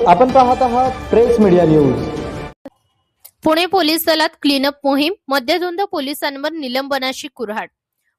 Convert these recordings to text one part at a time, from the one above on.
आपण पाहत आहात press media news. Pune police दलात क्लीनअप मोहीम, मद्यधुंद पोलिसांवर निलंबनाची कुऱ्हाड।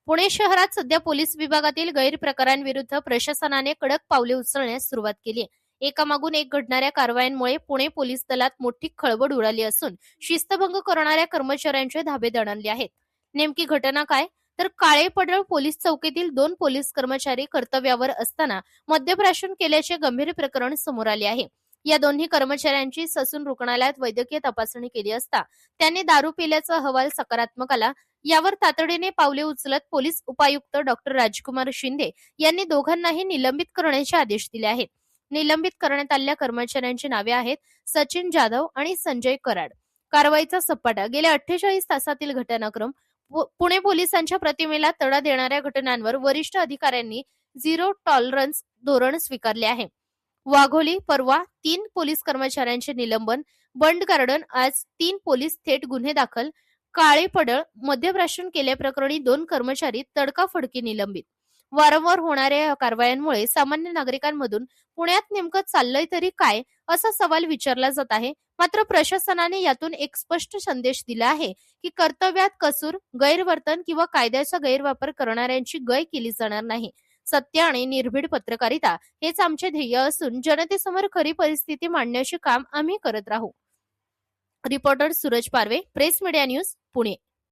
पुणे शहरात सध्या पोलीस विभागातील गैरप्रकारांविरुद्ध प्रशासनाने कडक पावले उचलण्यास सुरुवात केली आहे। एकामागून एक घडणाऱ्या कारवायांमुळे पुणे पोलीस दलात मोठी खळबळ उडाली असून शिस्तभंग करणाऱ्या कर्मचाऱ्यांचे धाबे दणाणले आहेत। नेमकी घटना काय? तर काळेपडळ पोलीस चौकीतील 2 पोलीस कर्मचारी कर्तव्यावर असताना मद्यप्राशन केल्याचे गंभीर प्रकरण समोर आले आहे। या दोन्ही कर्मचाऱ्यांची ससून रुग्णालयात वैद्यकीय तपासणी केली असता त्यांनी दारू पिल्याचा अहवाल सकारात्मक आला। यावर तातडीने पावले उचलत पोलीस उपायुक्त डॉक्टर राजकुमार शिंदे यांनी दोघांनाही निलंबित करण्याचे आदेश दिले आहेत। निलंबित करण्यात आलेल्या कर्मचाऱ्यांची नावे आहेत सचिन जाधव आणि संजय कराड। कारवाईचा सपाटा। गेल्या 48 तासातील घटनाक्रम। पुणे पोलिसांच्या प्रतिमेला तडा देणाऱ्या घटनांवर वरिष्ठ अधिकाऱ्यांनी झिरो टॉलरन्स धोरण स्वीकारले आहे। वाघोली परवा 3 पोलीस कर्मचाऱ्यांचे निलंबन। बंड गार्डन आज 3 पोलीस थेट गुन्हे दाखल। काळेपडळ मद्यप्राशन केल्याप्रकरणी 2 कर्मचारी तडकाफडकी निलंबित। वारंवार होणाऱ्या या कारवायांमुळे सामान्य नागरिकांमधून पुण्यात नेमकं चाललंय तरी काय असा सवाल विचारला जात आहे। मात्र प्रशासनाने यातून एक स्पष्ट संदेश दिला आहे की कर्तव्यात कसूर, गैरवर्तन किंवा कायद्याचा गैरवापर करणाऱ्यांची गय केली जाणार नाही। सत्य आणि निर्भीड पत्रकारिता हेच आमचे ध्येय असून जनतेसमोर खरी परिस्थिती मांडण्याचे काम आम्ही करत राहू। रिपोर्टर सूरज पारवे, प्रेस मीडिया न्यूज, पुणे।